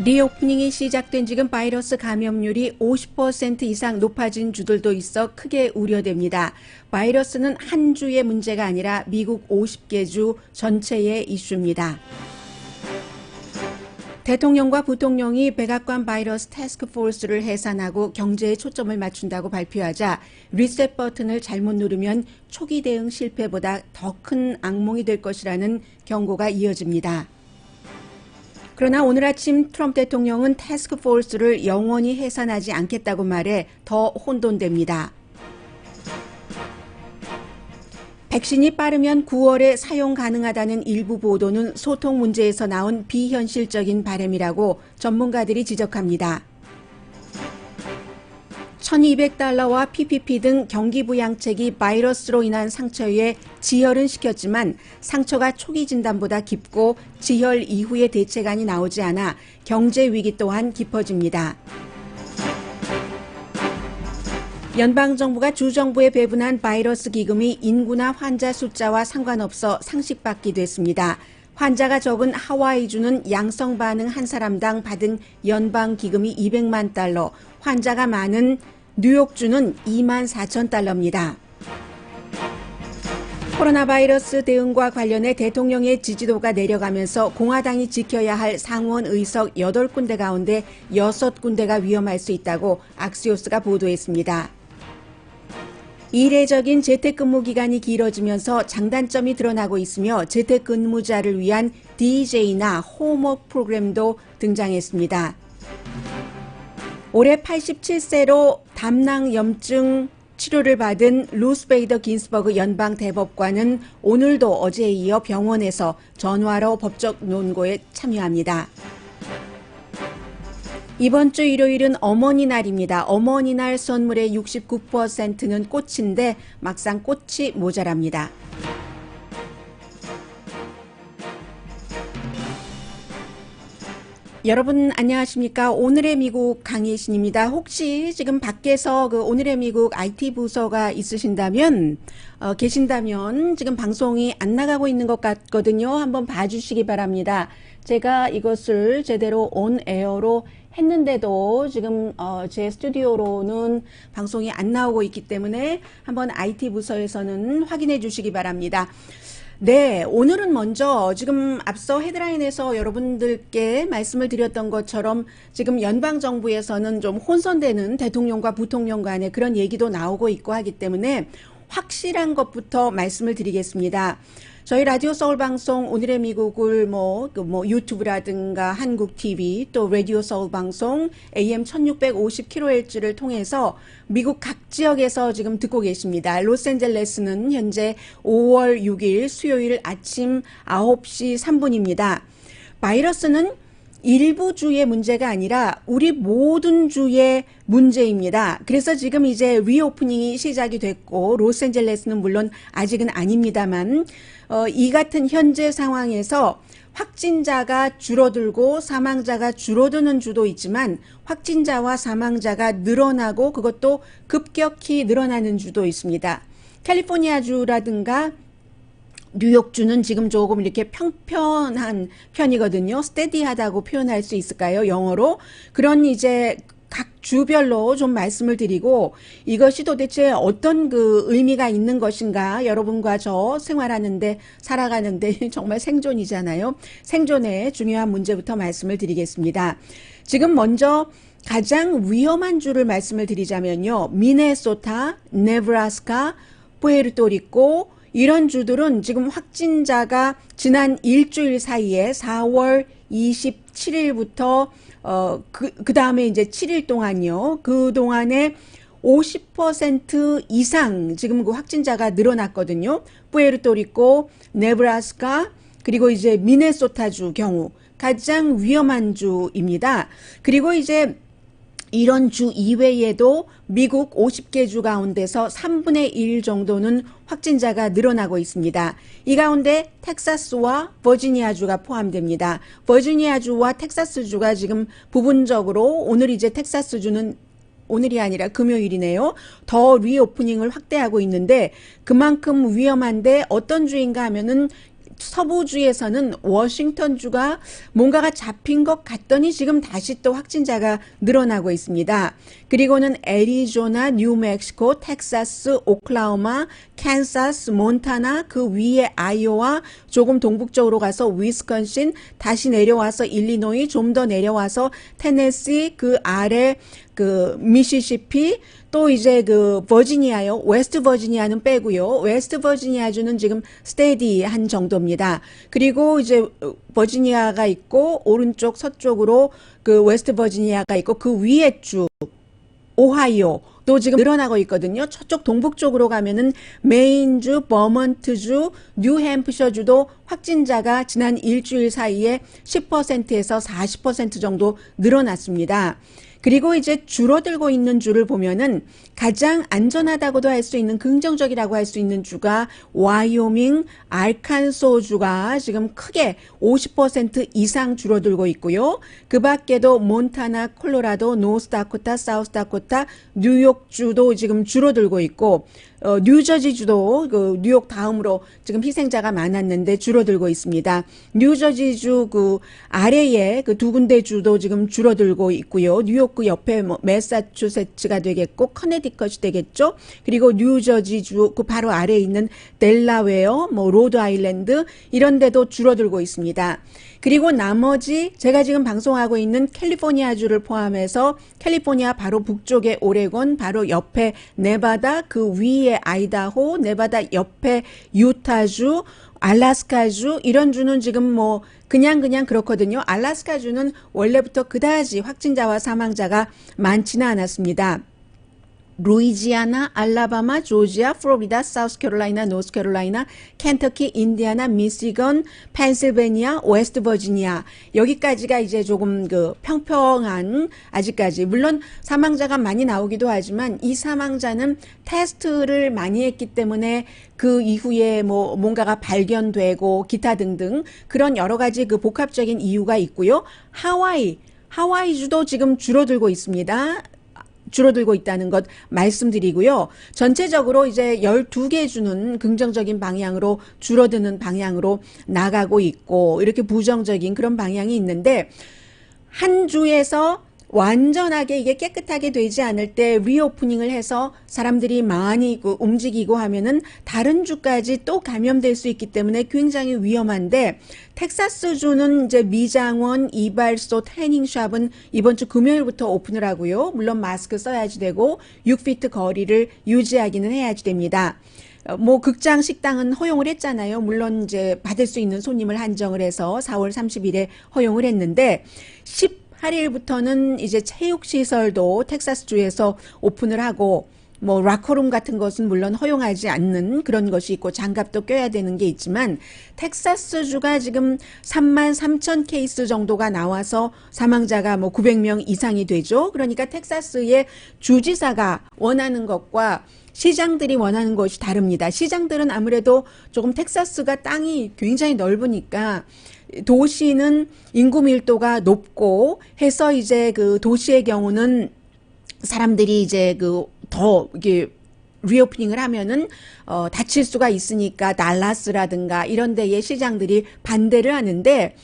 리오프닝이 시작된 지금 바이러스 감염률이 50% 이상 높아진 주들도 있어 크게 우려됩니다. 바이러스는 한 주의 문제가 아니라 미국 50개 주 전체의 이슈입니다. 대통령과 부통령이 백악관 바이러스 태스크포스를 해산하고 경제에 초점을 맞춘다고 발표하자 리셋 버튼을 잘못 누르면 초기 대응 실패보다 더 큰 악몽이 될 것이라는 경고가 이어집니다. 그러나 오늘 아침 트럼프 대통령은 태스크포스를 영원히 해산하지 않겠다고 말해 더 혼돈됩니다. 백신이 빠르면 9월에 사용 가능하다는 일부 보도는 소통 문제에서 나온 비현실적인 바람이라고 전문가들이 지적합니다. $1,200와 PPP 등 경기부양책이 바이러스로 인한 상처에 지혈은 시켰지만 상처가 초기 진단보다 깊고 지혈 이후의 대책안이 나오지 않아 경제 위기 또한 깊어집니다. 연방정부가 주정부에 배분한 바이러스 기금이 인구나 환자 숫자와 상관없어 상식받기도 했습니다. 환자가 적은 하와이주는 양성 반응 한 사람당 받은 연방 기금이 $200만, 환자가 많은 뉴욕주는 $24,000입니다. 코로나 바이러스 대응과 관련해 대통령의 지지도가 내려가면서 공화당이 지켜야 할 상원 의석 8군데 가운데 6군데가 위험할 수 있다고 악시오스가 보도했습니다. 이례적인 재택근무 기간이 길어지면서 장단점이 드러나고 있으며 재택근무자를 위한 DJ나 홈워크 프로그램도 등장했습니다. 올해 87세로 담낭염증 치료를 받은 루스 베이더 긴스버그 연방 대법관은 오늘도 어제에 이어 병원에서 전화로 법적 논고에 참여합니다. 이번 주 일요일은 어머니날입니다. 어머니날 선물의 69%는 꽃인데 막상 꽃이 모자랍니다. 여러분 안녕하십니까? 오늘의 미국 강예신입니다. 혹시 지금 밖에서 오늘의 미국 IT 부서가 있으신다면 계신다면 지금 방송이 안 나가고 있는 것 같거든요. 한번 봐주시기 바랍니다. 제가 이것을 제대로 온 에어로 했는데도 지금 제 스튜디오로는 방송이 안 나오고 있기 때문에 한번 IT 부서에서는 확인해 주시기 바랍니다. 네, 오늘은 먼저 지금 앞서 헤드라인에서 여러분들께 말씀을 드렸던 것처럼 지금 연방정부에서는 좀 혼선되는 대통령과 부통령 간의 그런 얘기도 나오고 있고 하기 때문에 확실한 것부터 말씀을 드리겠습니다. 저희 라디오 서울 방송 오늘의 미국을 유튜브라든가 한국 TV 또 라디오 서울 방송 AM 1650kHz를 통해서 미국 각 지역에서 지금 듣고 계십니다. 로스앤젤레스는 현재 5월 6일 수요일 아침 9시 3분입니다. 바이러스는 일부 주의 문제가 아니라 우리 모든 주의 문제입니다. 그래서 지금 이제 리오프닝이 시작이 됐고 로스앤젤레스는 물론 아직은 아닙니다만 이 같은 현재 상황에서 확진자가 줄어들고 사망자가 줄어드는 주도 있지만 확진자와 사망자가 늘어나고 그것도 급격히 늘어나는 주도 있습니다. 캘리포니아주라든가 뉴욕주는 지금 조금 이렇게 평평한 편이거든요. 스테디하다고 표현할 수 있을까요? 영어로. 그런 이제 각 주별로 좀 말씀을 드리고 이것이 도대체 어떤 의미가 있는 것인가 여러분과 저 생활하는데 살아가는데 정말 생존이잖아요. 생존의 중요한 문제부터 말씀을 드리겠습니다. 지금 먼저 가장 위험한 주를 말씀을 드리자면요. 미네소타, 네브라스카, 푸에르토리코 이런 주들은 지금 확진자가 지난 일주일 사이에 4월 27일부터 그 다음에 이제 7일 동안요. 그 동안에 50% 이상 지금 그 확진자가 늘어났거든요. 푸에르토리코, 네브라스카 그리고 이제 미네소타주 경우 가장 위험한 주입니다. 그리고 이제 이런 주 이외에도 미국 50개 주 가운데서 3분의 1 정도는 확진자가 늘어나고 있습니다. 이 가운데 텍사스와 버지니아주가 포함됩니다. 버지니아주와 텍사스주가 지금 부분적으로 오늘 이제 텍사스주는 오늘이 아니라 금요일이네요. 더 리오프닝을 확대하고 있는데 그만큼 위험한데 어떤 주인가 하면은 서부주에서는 워싱턴주가 뭔가가 잡힌 것 같더니 지금 다시 또 확진자가 늘어나고 있습니다. 그리고는 애리조나, 뉴멕시코, 텍사스, 오클라호마, 캔사스, 몬타나, 그 위에 아이오와, 조금 동북쪽으로 가서 위스콘신, 다시 내려와서 일리노이, 좀 더 내려와서 테네시, 그 아래 그 미시시피, 또 이제 그 버지니아요. 웨스트 버지니아는 빼고요. 웨스트 버지니아주는 지금 스테디한 정도입니다. 그리고 이제 버지니아가 있고 오른쪽 서쪽으로 그 웨스트 버지니아가 있고 그 위에 주 오하이오 또 지금 늘어나고 있거든요. 저쪽 동북쪽으로 가면은 메인주, 버먼트주, 뉴햄프셔주도 확진자가 지난 일주일 사이에 10%에서 40% 정도 늘어났습니다. 그리고 이제 줄어들고 있는 주를 보면은 가장 안전하다고도 할 수 있는, 긍정적이라고 할 수 있는 주가 와이오밍, 알칸소주가 지금 크게 50% 이상 줄어들고 있고요. 그 밖에도 몬타나, 콜로라도, 노스다코타, 사우스다코타, 뉴욕주도 지금 줄어들고 있고, 뉴저지주도 그 뉴욕 다음으로 지금 희생자가 많았는데 줄어들고 있습니다. 뉴저지주 그 아래에 그 두 군데 주도 지금 줄어들고 있고요. 뉴욕 그 옆에 뭐 매사추세츠가 되겠고 커네디컷이 되겠죠. 그리고 뉴저지주 그 바로 아래에 있는 델라웨어, 뭐 로드 아일랜드 이런 데도 줄어들고 있습니다. 그리고 나머지 제가 지금 방송하고 있는 캘리포니아주를 포함해서 캘리포니아 바로 북쪽에 오레곤, 바로 옆에 네바다, 그 위에 아이다호, 네바다 옆에 유타주, 알래스카주 이런 주는 지금 뭐 그냥 그렇거든요. 알래스카주는 원래부터 그다지 확진자와 사망자가 많지는 않았습니다. 루이지아나, 알라바마, 조지아, 플로리다, 사우스캐롤라이나, 노스캐롤라이나, 켄터키, 인디아나, 미시건, 펜실베니아, 웨스트 버지니아 여기까지가 이제 조금 그 평평한 아직까지 물론 사망자가 많이 나오기도 하지만 이 사망자는 테스트를 많이 했기 때문에 그 이후에 뭐 뭔가가 발견되고 기타 등등 그런 여러 가지 그 복합적인 이유가 있고요. 하와이주도 지금 줄어들고 있습니다. 줄어들고 있다는 것 말씀드리고요. 전체적으로 이제 12개 주는 긍정적인 방향으로 줄어드는 방향으로 나가고 있고 이렇게 부정적인 그런 방향이 있는데 한 주에서 완전하게 이게 깨끗하게 되지 않을 때 리오프닝을 해서 사람들이 많이 움직이고 하면은 다른 주까지 또 감염될 수 있기 때문에 굉장히 위험한데 텍사스주는 이제 미장원, 이발소, 태닝샵은 이번 주 금요일부터 오픈을 하고요. 물론 마스크 써야지 되고 6피트 거리를 유지하기는 해야지 됩니다. 뭐 극장, 식당은 허용을 했잖아요. 물론 이제 받을 수 있는 손님을 한정을 해서 4월 30일에 허용을 했는데 18일부터는 이제 체육시설도 텍사스주에서 오픈을 하고 뭐 라커룸 같은 것은 물론 허용하지 않는 그런 것이 있고 장갑도 껴야 되는 게 있지만 텍사스주가 지금 33,000 케이스 정도가 나와서 사망자가 뭐 900명 이상이 되죠. 그러니까 텍사스의 주지사가 원하는 것과 시장들이 원하는 것이 다릅니다. 시장들은 아무래도 조금 텍사스가 땅이 굉장히 넓으니까 도시는 인구 밀도가 높고 해서 이제 그 도시의 경우는 사람들이 이제 그 더 이게 리오프닝을 하면은 다칠 수가 있으니까 달라스라든가 이런 데의 시장들이 반대를 하는데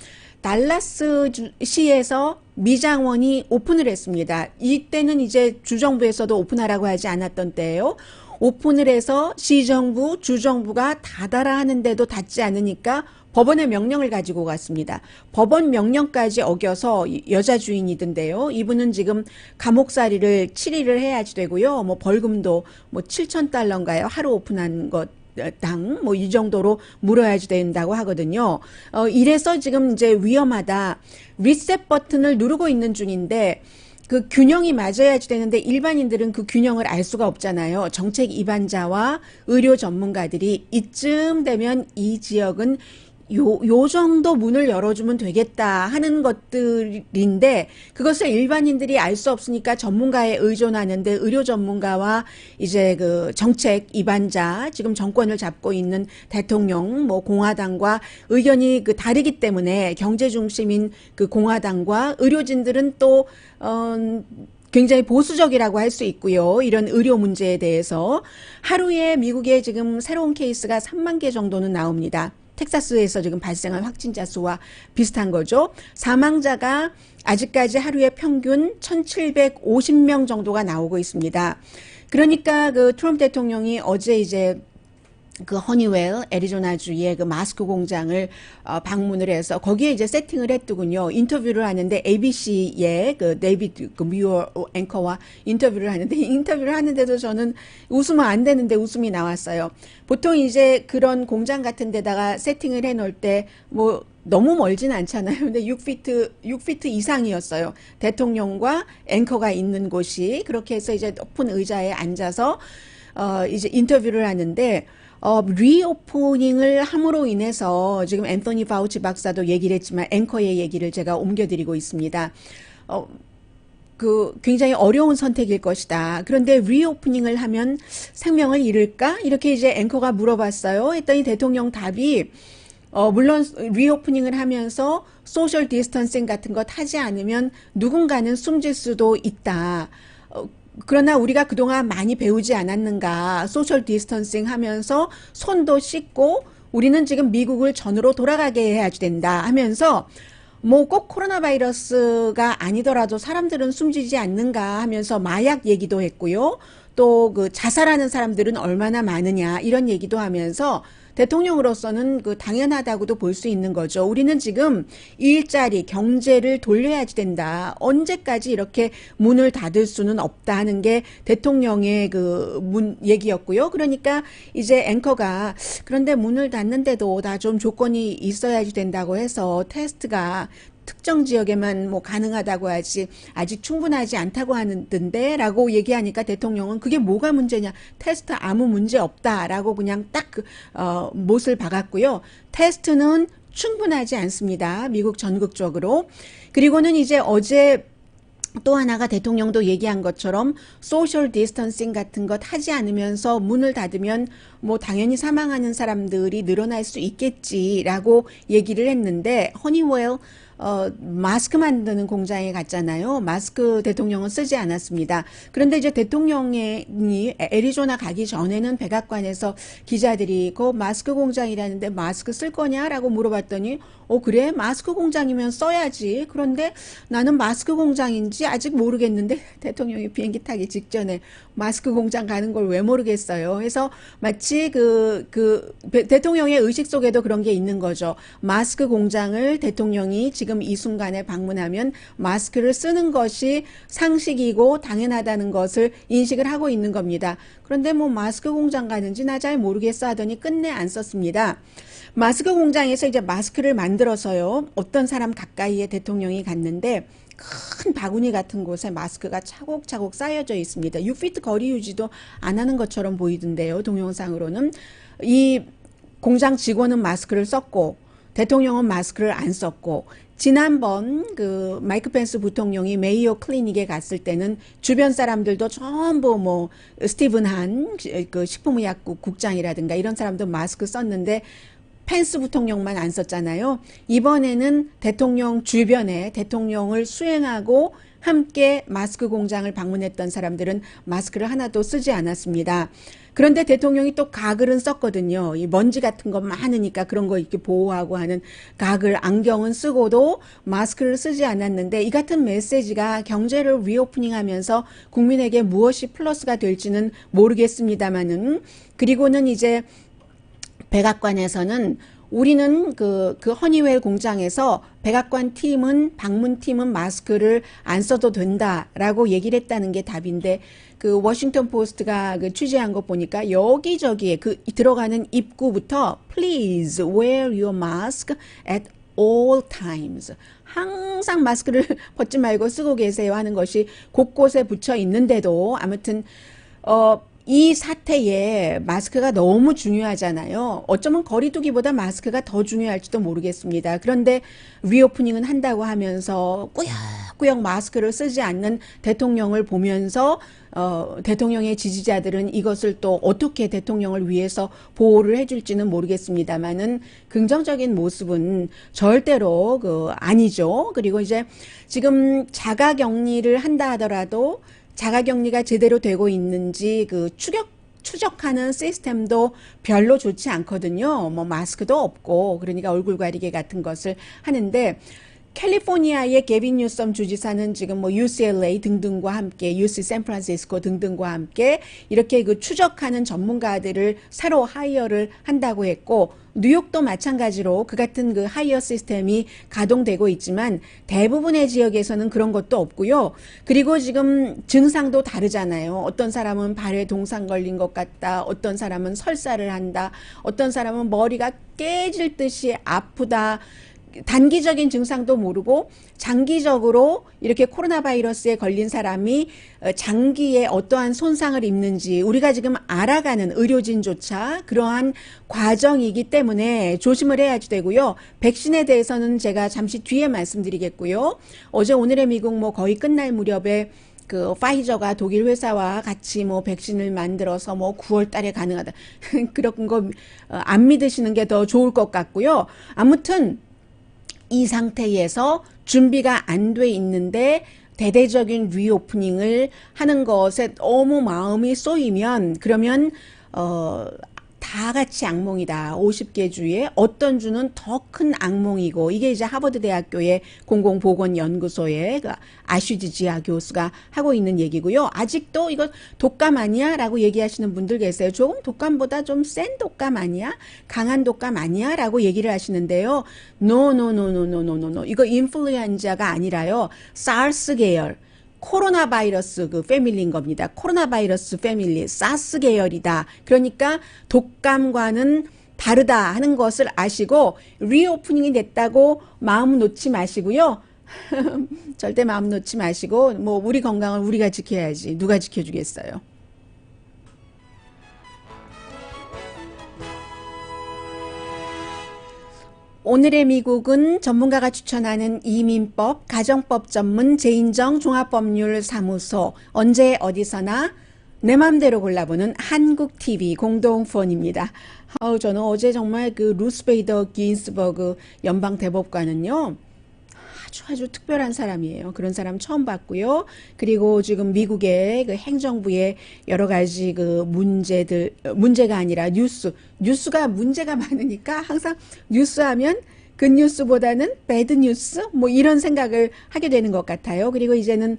달라스 시에서 미장원이 오픈을 했습니다. 이때는 이제 주정부에서도 오픈하라고 하지 않았던 때예요. 오픈을 해서 시정부, 주정부가 닫아라 하는데도 닫지 않으니까 법원의 명령을 가지고 갔습니다. 법원 명령까지 어겨서 여자 주인이던데요. 이분은 지금 감옥살이를 7일을 해야지 되고요. 뭐 벌금도 뭐 7,000달러인가요? 하루 오픈한 것. 당 뭐 이 정도로 물어야지 된다고 하거든요. 이래서 지금 이제 위험하다. 리셋 버튼을 누르고 있는 중인데 그 균형이 맞아야지 되는데 일반인들은 그 균형을 알 수가 없잖아요. 정책 입안자와 의료 전문가들이 이쯤 되면 이 지역은 요 정도 문을 열어주면 되겠다 하는 것들인데 그것을 일반인들이 알 수 없으니까 전문가에 의존하는데 의료 전문가와 이제 그 정책 입안자 지금 정권을 잡고 있는 대통령 뭐 공화당과 의견이 그 다르기 때문에 경제 중심인 그 공화당과 의료진들은 또 굉장히 보수적이라고 할 수 있고요. 이런 의료 문제에 대해서 하루에 미국에 지금 새로운 케이스가 3만 개 정도는 나옵니다. 텍사스에서 지금 발생한 확진자 수와 비슷한 거죠. 사망자가 아직까지 하루에 평균 1750명 정도가 나오고 있습니다. 그러니까 그 트럼프 대통령이 어제 이제 그 허니웰 애리조나주의 그 마스크 공장을 방문을 해서 거기에 이제 세팅을 했더군요. 인터뷰를 하는데 ABC의 그 데이비드 그 뮤어 앵커와 인터뷰를 하는데 인터뷰를 하는데도 저는 웃으면 안 되는데 웃음이 나왔어요. 보통 이제 그런 공장 같은 데다가 세팅을 해 놓을 때 뭐 너무 멀진 않잖아요. 근데 6피트 이상이었어요. 대통령과 앵커가 있는 곳이. 그렇게 해서 이제 높은 의자에 앉아서 이제 인터뷰를 하는데 리오프닝을 함으로 인해서 지금 앤토니 파우치 박사도 얘기를 했지만 앵커의 얘기를 제가 옮겨드리고 있습니다. 그 굉장히 어려운 선택일 것이다. 그런데 리오프닝을 하면 생명을 잃을까? 이렇게 이제 앵커가 물어봤어요. 했더니 대통령 답이 물론 리오프닝을 하면서 소셜 디스턴싱 같은 것 하지 않으면 누군가는 숨질 수도 있다. 그러나 우리가 그동안 많이 배우지 않았는가. 소셜 디스턴싱 하면서 손도 씻고 우리는 지금 미국을 전으로 돌아가게 해야 된다 하면서 뭐 꼭 코로나 바이러스가 아니더라도 사람들은 숨지지 않는가 하면서 마약 얘기도 했고요. 또 그 자살하는 사람들은 얼마나 많으냐 이런 얘기도 하면서 대통령으로서는 그 당연하다고도 볼 수 있는 거죠. 우리는 지금 일자리, 경제를 돌려야 된다. 언제까지 이렇게 문을 닫을 수는 없다 하는 게 대통령의 그 얘기였고요. 그러니까 이제 앵커가 그런데 문을 닫는데도 다 좀 조건이 있어야지 된다고 해서 테스트가 특정 지역에만 뭐 가능하다고 하지 아직 충분하지 않다고 하는데 라고 얘기하니까 대통령은 그게 뭐가 문제냐, 테스트 아무 문제 없다라고 그냥 딱 못을 박았고요. 테스트는 충분하지 않습니다. 미국 전국적으로. 그리고는 이제 어제 또 하나가 대통령도 얘기한 것처럼 소셜 디스턴싱 같은 것 하지 않으면서 문을 닫으면 뭐 당연히 사망하는 사람들이 늘어날 수 있겠지라고 얘기를 했는데 허니웰 마스크 만드는 공장에 갔잖아요. 마스크 대통령은 쓰지 않았습니다. 그런데 이제 대통령이 애리조나 가기 전에는 백악관에서 기자들이 그 마스크 공장이라는데 마스크 쓸 거냐라고 물어봤더니 그래? 마스크 공장이면 써야지. 그런데 나는 마스크 공장인지 아직 모르겠는데 대통령이 비행기 타기 직전에 마스크 공장 가는 걸 왜 모르겠어요. 그래서 마치 대통령의 의식 속에도 그런 게 있는 거죠. 마스크 공장을 대통령이 지금 이 순간에 방문하면 마스크를 쓰는 것이 상식이고 당연하다는 것을 인식을 하고 있는 겁니다. 그런데 뭐 마스크 공장 가는지 나 잘 모르겠어 하더니 끝내 안 썼습니다. 마스크 공장에서 이제 마스크를 만들어서요. 어떤 사람 가까이에 대통령이 갔는데 큰 바구니 같은 곳에 마스크가 차곡차곡 쌓여져 있습니다. 6피트 거리 유지도 안 하는 것처럼 보이던데요. 동영상으로는. 이 공장 직원은 마스크를 썼고 대통령은 마스크를 안 썼고 지난번 그 마이크 펜스 부통령이 메이오 클리닉에 갔을 때는 주변 사람들도 전부 뭐 스티븐 한 그 식품의약국 국장이라든가 이런 사람도 마스크 썼는데 펜스 부통령만 안 썼잖아요. 이번에는 대통령 주변에 대통령을 수행하고 함께 마스크 공장을 방문했던 사람들은 마스크를 하나도 쓰지 않았습니다. 그런데 대통령이 또 가글은 썼거든요. 이 먼지 같은 거 많으니까 그런 거 이렇게 보호하고 하는 가글, 안경은 쓰고도 마스크를 쓰지 않았는데 이 같은 메시지가 경제를 리오프닝 하면서 국민에게 무엇이 플러스가 될지는 모르겠습니다만은 그리고는 이제 백악관에서는 우리는 그 허니웰 공장에서 백악관 팀은 방문팀은 마스크를 안 써도 된다라고 얘기를 했다는 게 답인데 그 워싱턴 포스트가 그 취재한 거 보니까 여기저기에 그 들어가는 입구부터 Please wear your mask at all times. 항상 마스크를 벗지 말고 쓰고 계세요 하는 것이 곳곳에 붙여 있는데도 아무튼 이 사태에 마스크가 너무 중요하잖아요. 어쩌면 거리두기보다 마스크가 더 중요할지도 모르겠습니다. 그런데 리오프닝은 한다고 하면서 꾸역꾸역 마스크를 쓰지 않는 대통령을 보면서 대통령의 지지자들은 이것을 또 어떻게 대통령을 위해서 보호를 해줄지는 모르겠습니다만은 긍정적인 모습은 절대로 아니죠. 그리고 이제 지금 자가격리를 한다 하더라도 자가격리가 제대로 되고 있는지 그 추적하는 시스템도 별로 좋지 않거든요. 뭐 마스크도 없고 그러니까 얼굴 가리개 같은 것을 하는데 캘리포니아의 게빈 뉴섬 주지사는 지금 뭐 UCLA 등등과 함께 UC 샌프란시스코 등등과 함께 이렇게 그 추적하는 전문가들을 새로 하이어를 한다고 했고 뉴욕도 마찬가지로 그 같은 그 하이어 시스템이 가동되고 있지만 대부분의 지역에서는 그런 것도 없고요. 그리고 지금 증상도 다르잖아요. 어떤 사람은 발에 동상 걸린 것 같다. 어떤 사람은 설사를 한다. 어떤 사람은 머리가 깨질 듯이 아프다. 단기적인 증상도 모르고 장기적으로 이렇게 코로나 바이러스에 걸린 사람이 장기에 어떠한 손상을 입는지 우리가 지금 알아가는 의료진조차 그러한 과정이기 때문에 조심을 해야지 되고요. 백신에 대해서는 제가 잠시 뒤에 말씀드리겠고요. 어제 오늘의 미국 뭐 거의 끝날 무렵에 그 파이저가 독일 회사와 같이 뭐 백신을 만들어서 뭐 9월 달에 가능하다. 그런 거 안 믿으시는 게 더 좋을 것 같고요. 아무튼 이 상태에서 준비가 안 돼 있는데 대대적인 리오프닝을 하는 것에 너무 마음이 쏘이면 그러면 다 같이 악몽이다. 50개 주에 어떤 주는 더 큰 악몽이고 이게 이제 하버드 대학교의 공공보건연구소의 그 아슈지 지아 교수가 하고 있는 얘기고요. 아직도 이거 독감 아니야? 라고 얘기하시는 분들 계세요. 조금 독감보다 좀 센 독감 아니야? 강한 독감 아니야? 라고 얘기를 하시는데요. 노. 이거 인플루엔자가 아니라요. 사르스 계열. 코로나 바이러스 그 패밀리인 겁니다. 코로나 바이러스 패밀리, 사스 계열이다. 그러니까 독감과는 다르다 하는 것을 아시고 리오프닝이 됐다고 마음 놓지 마시고요. 절대 마음 놓지 마시고 뭐 우리 건강을 우리가 지켜야지. 누가 지켜주겠어요. 오늘의 미국은 전문가가 추천하는 이민법, 가정법 전문 재인정 종합법률사무소, 언제 어디서나 내 맘대로 골라보는 한국TV 공동폰입니다. 저는 어제 정말 그 루스 베이더 기인스버그 연방대법관은요. 아주 특별한 사람이에요. 그런 사람 처음 봤고요. 그리고 지금 미국의 그 행정부의 여러 가지 그 문제가 아니라 뉴스가 문제가 많으니까 항상 뉴스하면 그 뉴스보다는 배드 뉴스 뭐 이런 생각을 하게 되는 것 같아요. 그리고 이제는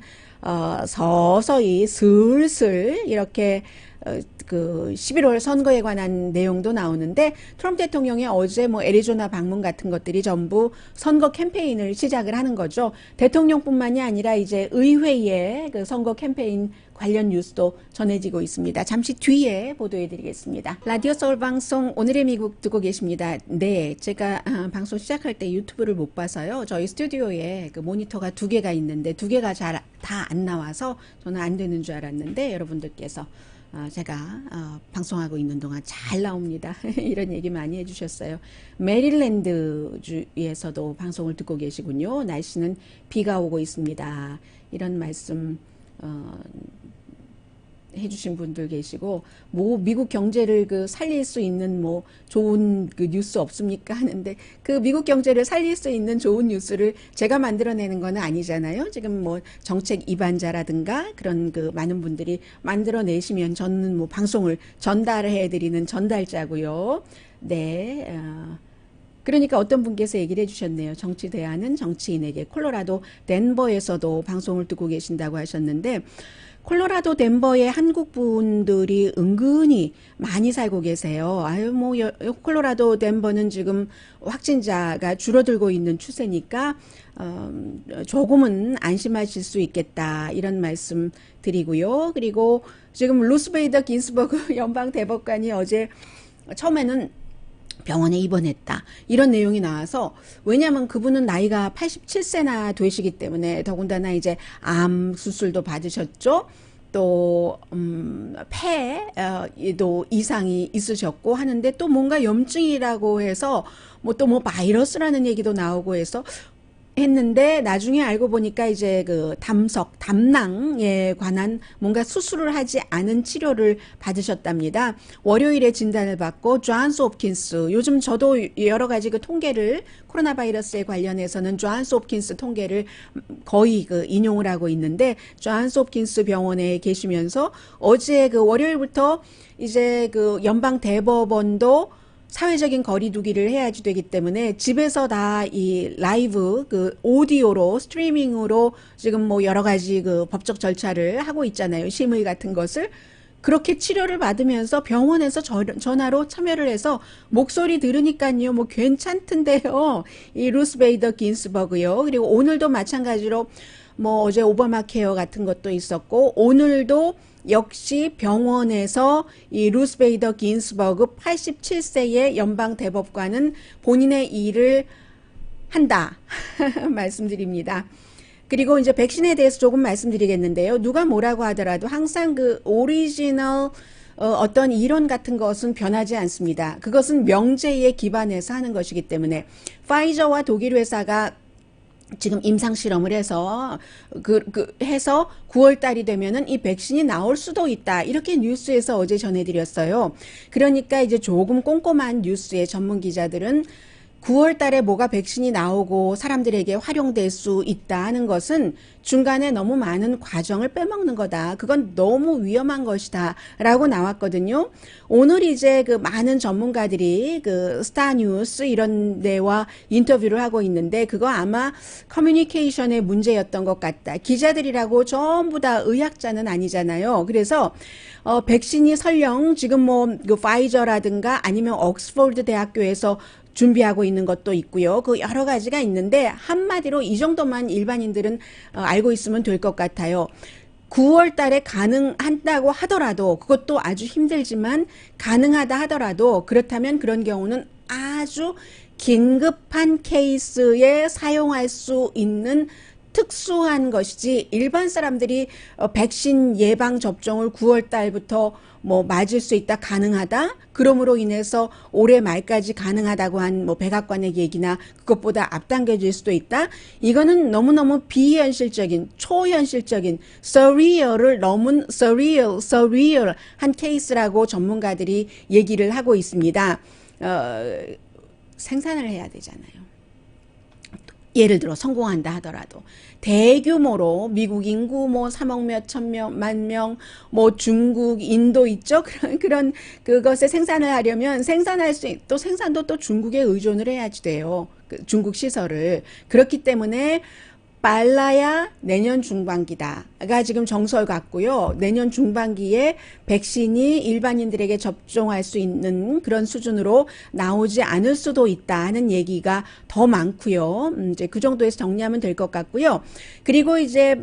서서히 슬슬 이렇게 그 11월 선거에 관한 내용도 나오는데 트럼프 대통령이 어제 뭐 애리조나 방문 같은 것들이 전부 선거 캠페인을 시작을 하는 거죠. 대통령뿐만이 아니라 이제 의회의 그 선거 캠페인 관련 뉴스도 전해지고 있습니다. 잠시 뒤에 보도해 드리겠습니다. 라디오 서울 방송 오늘의 미국 듣고 계십니다. 네, 제가 방송 시작할 때 유튜브를 못 봐서요. 저희 스튜디오에 그 모니터가 두 개가 있는데 두 개가 잘 다 안 나와서 저는 안 되는 줄 알았는데 여러분들께서 제가 방송하고 있는 동안 잘 나옵니다. 이런 얘기 많이 해주셨어요. 메릴랜드 주에서도 방송을 듣고 계시군요. 날씨는 비가 오고 있습니다. 이런 말씀 해주신 분들 계시고 뭐 미국 경제를 그 살릴 수 있는 뭐 좋은 그 뉴스 없습니까 하는데 그 미국 경제를 살릴 수 있는 좋은 뉴스를 제가 만들어내는 건 아니잖아요. 지금 뭐 정책 입안자라든가 그런 그 많은 분들이 만들어내시면 저는 뭐 방송을 전달해 드리는 전달자고요. 네. 그러니까 어떤 분께서 얘기를 해주셨네요. 정치 대안은 정치인에게. 콜로라도 덴버에서도 방송을 듣고 계신다고 하셨는데 콜로라도 덴버의 한국 분들이 은근히 많이 살고 계세요. 뭐 콜로라도 덴버는 지금 확진자가 줄어들고 있는 추세니까 조금은 안심하실 수 있겠다 이런 말씀 드리고요. 그리고 지금 루스 베이더 긴스버그 연방 대법관이 어제 처음에는 병원에 입원했다. 이런 내용이 나와서 왜냐하면 그분은 나이가 87세나 되시기 때문에 더군다나 이제 암 수술도 받으셨죠. 또 폐에도 이상이 있으셨고 하는데 또 뭔가 염증이라고 해서 뭐 또 뭐 바이러스라는 얘기도 나오고 해서 했는데 나중에 알고 보니까 이제 그 담낭에 관한 뭔가 수술을 하지 않은 치료를 받으셨답니다. 월요일에 진단을 받고 존스 홉킨스, 요즘 저도 여러 가지 그 통계를 코로나 바이러스에 관련해서는 존스 홉킨스 통계를 거의 그 인용을 하고 있는데, 존스 홉킨스 병원에 계시면서 어제 그 월요일부터 이제 그 연방 대법원도 사회적인 거리두기를 해야지 되기 때문에 집에서 다 이 라이브 그 오디오로 스트리밍으로 지금 뭐 여러 가지 그 법적 절차를 하고 있잖아요. 심의 같은 것을. 그렇게 치료를 받으면서 병원에서 전화로 참여를 해서 목소리 들으니까요, 뭐 괜찮던데요. 이 루스 베이더 긴스버그요. 그리고 오늘도 마찬가지로 뭐 어제 오바마 케어 같은 것도 있었고, 오늘도 역시 병원에서 이 루스 베이더 긴스버그 87세의 연방 대법관은 본인의 일을 한다 말씀드립니다. 그리고 이제 백신에 대해서 조금 말씀드리겠는데요. 누가 뭐라고 하더라도 항상 그 오리지널 어떤 이론 같은 것은 변하지 않습니다. 그것은 명제에 기반해서 하는 것이기 때문에 파이저와 독일 회사가 지금 임상 실험을 해서 해서 9월 달이 되면은 이 백신이 나올 수도 있다. 이렇게 뉴스에서 어제 전해드렸어요. 그러니까 이제 조금 꼼꼼한 뉴스의 전문 기자들은 9월 달에 뭐가 백신이 나오고 사람들에게 활용될 수 있다 하는 것은 중간에 너무 많은 과정을 빼먹는 거다. 그건 너무 위험한 것이다. 라고 나왔거든요. 오늘 이제 그 많은 전문가들이 그 스타뉴스 이런 데와 인터뷰를 하고 있는데, 그거 아마 커뮤니케이션의 문제였던 것 같다. 기자들이라고 전부 다 의학자는 아니잖아요. 그래서 백신이 설령 지금 뭐 그 파이저라든가 아니면 옥스퍼드 대학교에서 준비하고 있는 것도 있고요. 그 여러 가지가 있는데 한마디로 이 정도만 일반인들은 알고 있으면 될 것 같아요. 9월 달에 가능한다고 하더라도, 그것도 아주 힘들지만 가능하다 하더라도, 그렇다면 그런 경우는 아주 긴급한 케이스에 사용할 수 있는 특수한 것이지, 일반 사람들이 백신 예방 접종을 9월 달부터 뭐 맞을 수 있다, 가능하다, 그러므로 인해서 올해 말까지 가능하다고 한 뭐 백악관의 얘기나 그것보다 앞당겨질 수도 있다. 이거는 너무너무 비현실적인, 초현실적인, surreal을 넘은 surreal한 케이스라고 전문가들이 얘기를 하고 있습니다. 생산을 해야 되잖아요. 예를 들어 성공한다 하더라도 대규모로 미국 인구 뭐 3억 몇천 명, 만 명, 뭐 중국, 인도 있죠? 그런 그것에 생산을 하려면 또 생산도 또 중국에 의존을 해야지 돼요. 그 중국 시설을. 그렇기 때문에 빨라야 내년 중반기다가 지금 정설 같고요. 내년 중반기에 백신이 일반인들에게 접종할 수 있는 그런 수준으로 나오지 않을 수도 있다 하는 얘기가 더 많고요. 이제 그 정도에서 정리하면 될 것 같고요. 그리고 이제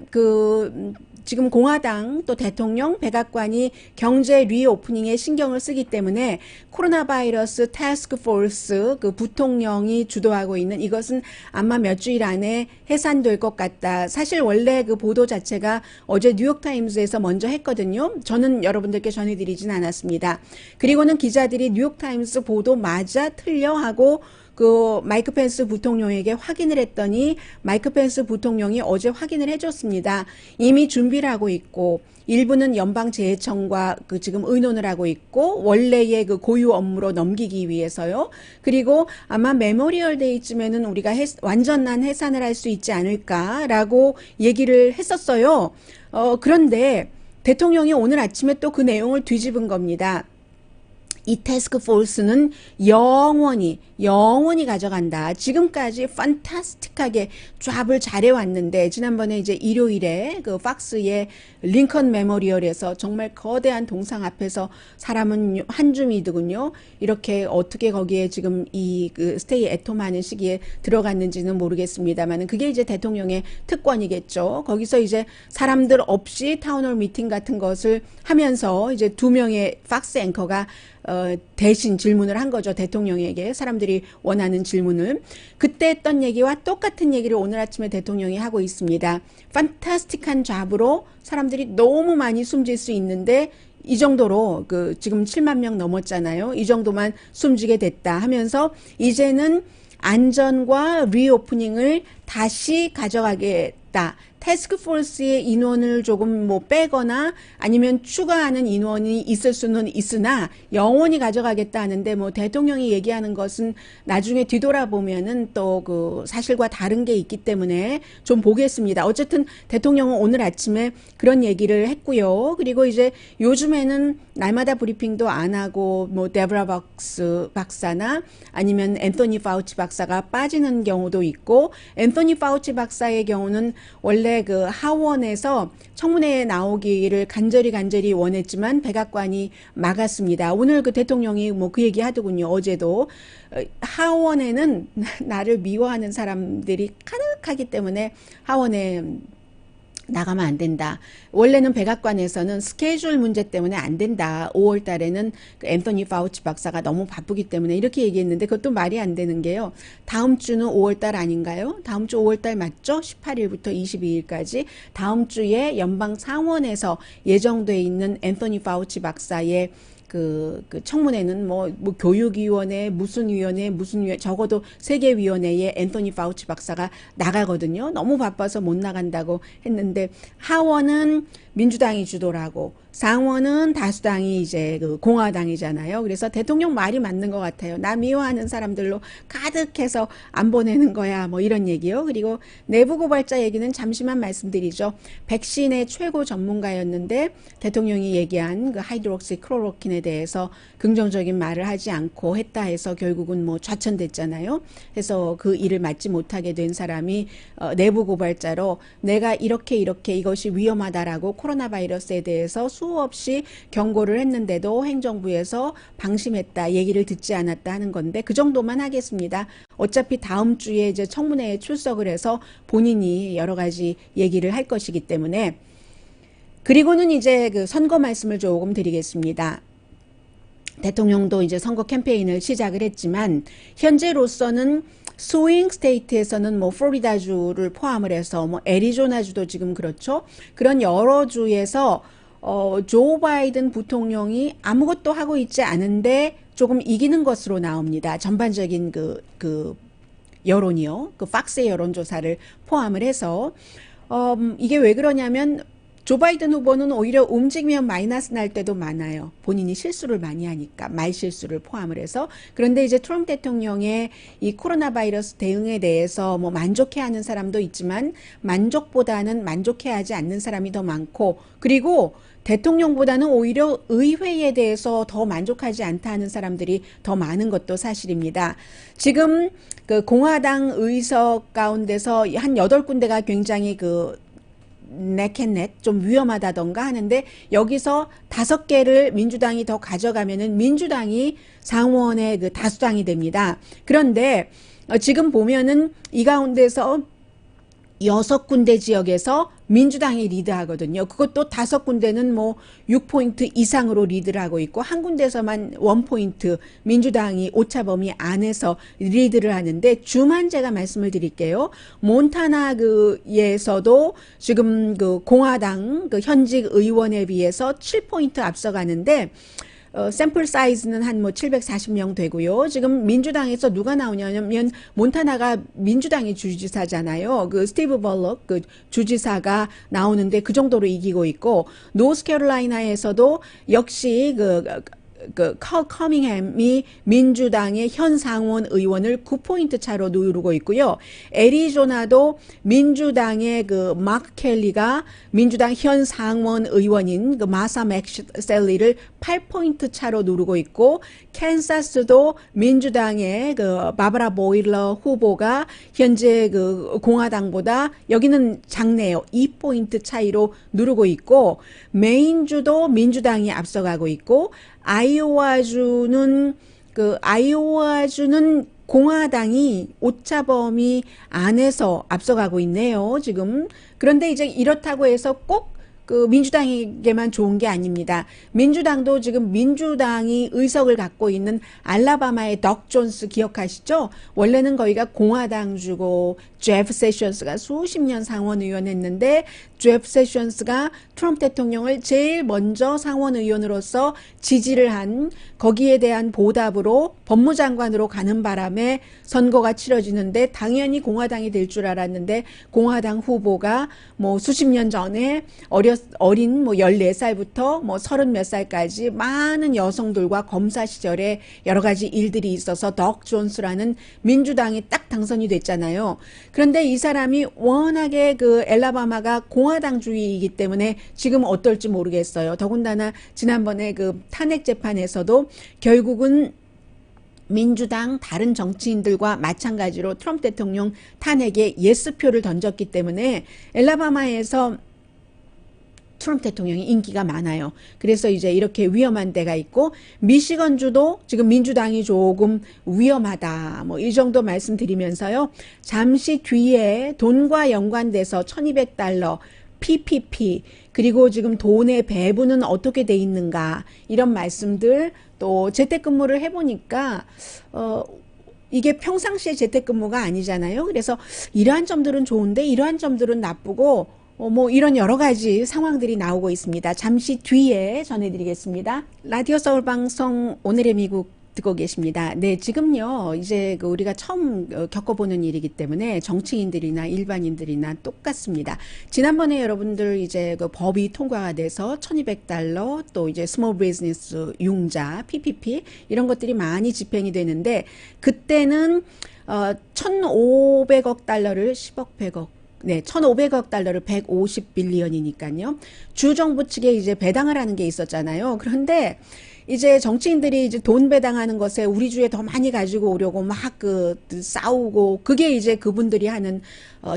지금 공화당 또 대통령 백악관이 경제 리오프닝에 신경을 쓰기 때문에 코로나 바이러스 태스크 포스 그 부통령이 주도하고 있는 이것은 아마 몇 주일 안에 해산될 것 같다. 사실 원래 그 보도 자체가 어제 뉴욕타임즈에서 먼저 했거든요. 저는 여러분들께 전해드리진 않았습니다. 그리고는 기자들이 뉴욕타임즈 보도 맞아 틀려 하고 그 마이크 펜스 부통령에게 확인을 했더니 마이크 펜스 부통령이 어제 확인을 해줬습니다. 이미 준비를 하고 있고 일부는 연방재해청과 그 지금 의논을 하고 있고 원래의 그 고유 업무로 넘기기 위해서요. 그리고 아마 메모리얼 데이쯤에는 우리가 완전한 해산을 할 수 있지 않을까라고 얘기를 했었어요. 그런데 대통령이 오늘 아침에 또 그 내용을 뒤집은 겁니다. 이 태스크 포스는 영원히 가져간다. 지금까지 판타스틱하게 잡을 잘해왔는데 지난번에 이제 일요일에 그 팍스의 링컨 메모리얼에서 정말 거대한 동상 앞에서 사람은 한 줌이더군요. 이렇게 어떻게 거기에 지금 그 스테이 애톰하는 시기에 들어갔는지는 모르겠습니다만 그게 이제 대통령의 특권이겠죠. 거기서 이제 사람들 없이 타운홀 미팅 같은 것을 하면서 이제 2명의 팍스 앵커가 대신 질문을 한 거죠. 대통령에게 사람들이 원하는 질문을. 그때 했던 얘기와 똑같은 얘기를 오늘 아침에 대통령이 하고 있습니다. 판타스틱한 잡으로 사람들이 너무 많이 숨질 수 있는데 이 정도로 지금 7만 명 넘었잖아요. 이 정도만 숨지게 됐다 하면서 이제는 안전과 리오프닝을 다시 가져가겠다. 태스크포스의 인원을 조금 뭐 빼거나 아니면 추가하는 인원이 있을 수는 있으나 영원히 가져가겠다 하는데 뭐 대통령이 얘기하는 것은 나중에 뒤돌아보면은 또 그 사실과 다른 게 있기 때문에 좀 보겠습니다. 어쨌든 대통령은 오늘 아침에 그런 얘기를 했고요. 그리고 이제 요즘에는 날마다 브리핑도 안 하고 뭐 데브라 박스 박사나 아니면 앤토니 파우치 박사가 빠지는 경우도 있고, 앤토니 파우치 박사의 경우는 원래 그 하원에서 청문회에 나오기를 간절히 원했지만 백악관이 막았습니다. 오늘 그 대통령이 뭐 그 얘기 하더군요. 어제도 하원에는 나를 미워하는 사람들이 가득하기 때문에 하원에 나가면 안 된다. 원래는 백악관에서는 스케줄 문제 때문에 안 된다. 5월 달에는 그 앤토니 파우치 박사가 너무 바쁘기 때문에 이렇게 얘기했는데 그것도 말이 안 되는 게요. 다음 주는 5월 달 아닌가요? 다음 주 5월 달 맞죠? 18일부터 22일까지 다음 주에 연방 상원에서 예정돼 있는 앤토니 파우치 박사의 그 청문회는 뭐 교육위원회, 무슨 위원회, 적어도 세계위원회에 앤토니 파우치 박사가 나가거든요. 너무 바빠서 못 나간다고 했는데 하원은 민주당이 주도라고 상원은 다수당이 이제 그 공화당이잖아요. 그래서 대통령 말이 맞는 것 같아요. 나 미워하는 사람들로 가득해서 안 보내는 거야. 뭐 이런 얘기요. 그리고 내부 고발자 얘기는 잠시만 말씀드리죠. 백신의 최고 전문가였는데 대통령이 얘기한 그 하이드록시 클로로킨에 대해서 긍정적인 말을 하지 않고 했다 해서 결국은 뭐 좌천됐잖아요. 그래서 그 일을 맡지 못하게 된 사람이 내부 고발자로 내가 이렇게 이것이 위험하다라고 코로나 바이러스에 대해서 수없이 경고를 했는데도 행정부에서 방심했다, 얘기를 듣지 않았다 하는 건데 그 정도만 하겠습니다. 어차피 다음 주에 이제 청문회에 출석을 해서 본인이 여러 가지 얘기를 할 것이기 때문에. 그리고는 이제 그 선거 말씀을 조금 드리겠습니다. 대통령도 이제 선거 캠페인을 시작을 했지만 현재로서는 스윙 스테이트에서는 뭐 플로리다주를 포함을 해서 뭐 애리조나주도 지금 그렇죠. 그런 여러 주에서 조 바이든 부통령이 아무것도 하고 있지 않은데 조금 이기는 것으로 나옵니다. 전반적인 그 여론이요. 그 팍스의 여론조사를 포함을 해서 이게 왜 그러냐면 조 바이든 후보는 오히려 움직이면 마이너스 날 때도 많아요. 본인이 실수를 많이 하니까, 말 실수를 포함을 해서. 그런데 이제 트럼프 대통령의 이 코로나 바이러스 대응에 대해서 뭐 만족해하는 사람도 있지만 만족보다는 만족해하지 않는 사람이 더 많고, 그리고 대통령보다는 오히려 의회에 대해서 더 만족하지 않다 하는 사람들이 더 많은 것도 사실입니다. 지금 그 공화당 의석 가운데서 한 8군데가 굉장히 그 넥앤넥 좀 위험하다던가 하는데 여기서 5개를 민주당이 더 가져가면은 민주당이 상원의 그 다수당이 됩니다. 그런데 지금 보면은 이 가운데서 6군데 지역에서 민주당이 리드하거든요. 그것도 5군데는 뭐 6포인트 이상으로 리드를 하고 있고 한 군데서만 1포인트 민주당이 오차범위 안에서 리드를 하는데 주만 제가 말씀을 드릴게요. 몬타나 그에서도 지금 그 공화당 그 현직 의원에 비해서 7포인트 앞서가는데 샘플 사이즈는 한 뭐 740명 되고요. 지금 민주당에서 누가 나오냐면 몬타나가 민주당의 주지사잖아요. 그 스티브 벌럭 그 주지사가 나오는데 그 정도로 이기고 있고 노스캐롤라이나에서도 역시 컬 커밍햄이 민주당의 현 상원 의원을 9포인트 차로 누르고 있고요. 애리조나도 민주당의 그 마크 켈리가 민주당 현 상원 의원인 그 마사 맥셀리를 8포인트 차로 누르고 있고, 캔사스도 민주당의 그 바바라 보일러 후보가 현재 그 공화당보다 여기는 작네요. 2포인트 차이로 누르고 있고, 메인주도 민주당이 앞서가고 있고, 아이오와주는 공화당이 오차범위 안에서 앞서가고 있네요, 지금. 그런데 이제 이렇다고 해서 꼭 그 민주당에게만 좋은 게 아닙니다. 민주당도 지금 민주당이 의석을 갖고 있는 알라바마의 덕 존스 기억하시죠? 원래는 거기가 공화당주고 제프 세션스가 수십 년 상원의원 했는데 제프 세션스가 트럼프 대통령을 제일 먼저 상원의원으로서 지지를 한 거기에 대한 보답으로 법무장관으로 가는 바람에 선거가 치러지는데 당연히 공화당이 될 줄 알았는데 공화당 후보가 뭐 수십 년 전에 어린 뭐 14살부터 뭐 30몇 살까지 많은 여성들과 검사 시절에 여러 가지 일들이 있어서 덕 존스라는 민주당이 딱 당선이 됐잖아요. 그런데 이 사람이 워낙에 그 엘라바마가 공화당주의이기 때문에 지금 어떨지 모르겠어요. 더군다나 지난번에 그 탄핵 재판에서도 결국은 민주당 다른 정치인들과 마찬가지로 트럼프 대통령 탄핵에 예스표를 던졌기 때문에 엘라바마에서 트럼프 대통령이 인기가 많아요. 그래서 이제 이렇게 위험한 데가 있고 미시건주도 지금 민주당이 조금 위험하다. 뭐 이 정도 말씀드리면서요. 잠시 뒤에 돈과 연관돼서 $1200 PPP 그리고 지금 돈의 배분은 어떻게 돼 있는가 이런 말씀들 또 재택근무를 해보니까 이게 평상시에 재택근무가 아니잖아요. 그래서 이러한 점들은 좋은데 이러한 점들은 나쁘고 뭐 이런 여러 가지 상황들이 나오고 있습니다. 잠시 뒤에 전해드리겠습니다. 라디오 서울 방송 오늘의 미국 듣고 계십니다. 네, 지금요, 이제 그 우리가 처음 겪어보는 일이기 때문에 정치인들이나 일반인들이나 똑같습니다. 지난번에 여러분들 이제 그 법이 통과가 돼서 $1200 또 이제 스몰 비즈니스 융자, PPP 이런 것들이 많이 집행이 되는데 그때는 1,500억 달러를 10억 100억 네, 1,500억 달러를 150빌리언이니까요. 주정부 측에 이제 배당을 하는 게 있었잖아요. 그런데 이제 정치인들이 이제 돈 배당하는 것에 우리 주에 더 많이 가지고 오려고 막 그 싸우고 그게 이제 그분들이 하는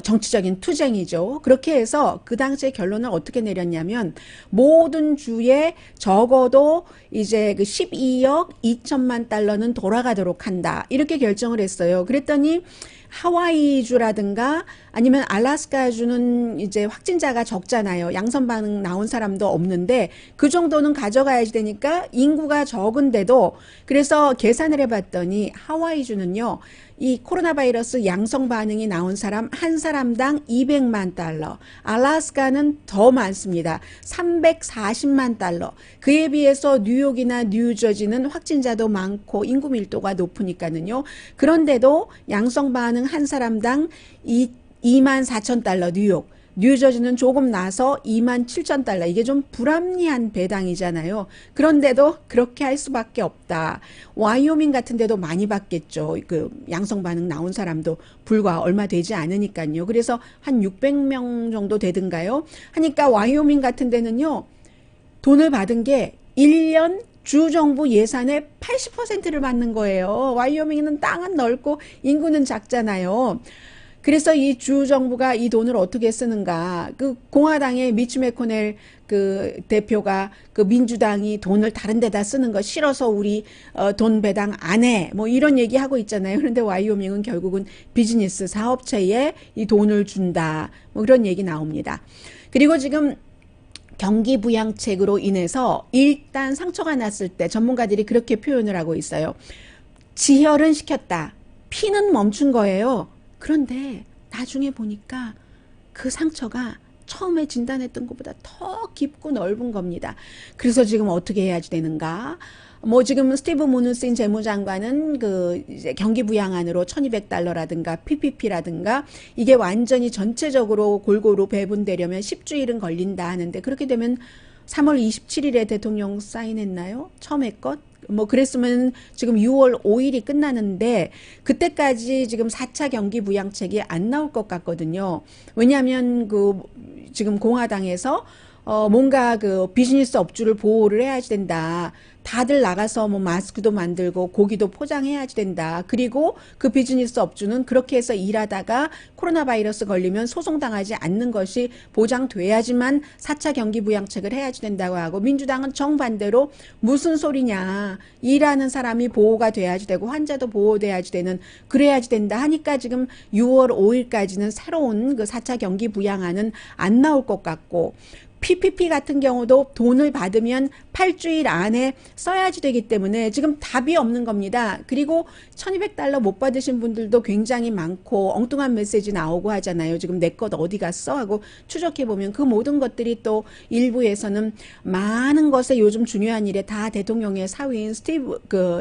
정치적인 투쟁이죠. 그렇게 해서 그 당시에 결론을 어떻게 내렸냐면 모든 주에 적어도 이제 그 12억 2천만 달러는 돌아가도록 한다. 이렇게 결정을 했어요. 그랬더니 하와이주라든가 아니면 알래스카주는 이제 확진자가 적잖아요. 양성 반응 나온 사람도 없는데 그 정도는 가져가야지 되니까 인구가 적은데도 그래서 계산을 해봤더니 하와이주는요. 이 코로나 바이러스 양성 반응이 나온 사람 한 사람당 200만 달러. 알래스카는 더 많습니다. 340만 달러. 그에 비해서 뉴욕이나 뉴저지는 확진자도 많고 인구 밀도가 높으니까는요. 그런데도 양성 반응 한 사람당 2만 4천 달러 뉴욕. 뉴저지는 조금 나서 2만 7천 달러. 이게 좀 불합리한 배당이잖아요. 그런데도 그렇게 할 수밖에 없다. 와이오밍 같은 데도 많이 받겠죠. 그 양성 반응 나온 사람도 불과 얼마 되지 않으니까요. 그래서 한 600명 정도 되든가요. 하니까 와이오밍 같은 데는요. 돈을 받은 게 1년 주정부 예산의 80%를 받는 거예요. 와이오밍은 땅은 넓고 인구는 작잖아요. 그래서 이 주정부가 이 돈을 어떻게 쓰는가. 그 공화당의 미치 매코넬 그 대표가 그 민주당이 돈을 다른 데다 쓰는 거 싫어서 우리 돈 배당 안 해. 뭐 이런 얘기 하고 있잖아요. 그런데 와이오밍은 결국은 비즈니스 사업체에 이 돈을 준다. 뭐 그런 얘기 나옵니다. 그리고 지금 경기 부양책으로 인해서 일단 상처가 났을 때 전문가들이 그렇게 표현을 하고 있어요. 지혈은 시켰다. 피는 멈춘 거예요. 그런데 나중에 보니까 그 상처가 처음에 진단했던 것보다 더 깊고 넓은 겁니다. 그래서 지금 어떻게 해야지 되는가? 뭐 지금 스티브 무누신 재무장관은 그 이제 경기 부양안으로 $1200라든가 PPP라든가 이게 완전히 전체적으로 골고루 배분되려면 10주일은 걸린다 하는데 그렇게 되면 3월 27일에 대통령 사인했나요? 처음 했것? 뭐 그랬으면 지금 6월 5일이 끝나는데 그때까지 지금 4차 경기 부양책이 안 나올 것 같거든요. 왜냐하면 그 지금 공화당에서 뭔가 그 비즈니스 업주를 보호를 해야지 된다. 다들 나가서 뭐 마스크도 만들고 고기도 포장해야지 된다. 그리고 그 비즈니스 업주는 그렇게 해서 일하다가 코로나 바이러스 걸리면 소송당하지 않는 것이 보장돼야지만 4차 경기 부양책을 해야지 된다고 하고 민주당은 정반대로 무슨 소리냐. 일하는 사람이 보호가 돼야지 되고 환자도 보호돼야지 되는 그래야지 된다 하니까 지금 6월 5일까지는 새로운 그 4차 경기 부양안은 안 나올 것 같고 PPP 같은 경우도 돈을 받으면 8주일 안에 써야지 되기 때문에 지금 답이 없는 겁니다. 그리고 1200달러 못 받으신 분들도 굉장히 많고 엉뚱한 메시지 나오고 하잖아요. 지금 내 것 어디 갔어? 하고 추적해보면 그 모든 것들이 또 일부에서는 많은 것에 요즘 중요한 일에 다 대통령의 사위인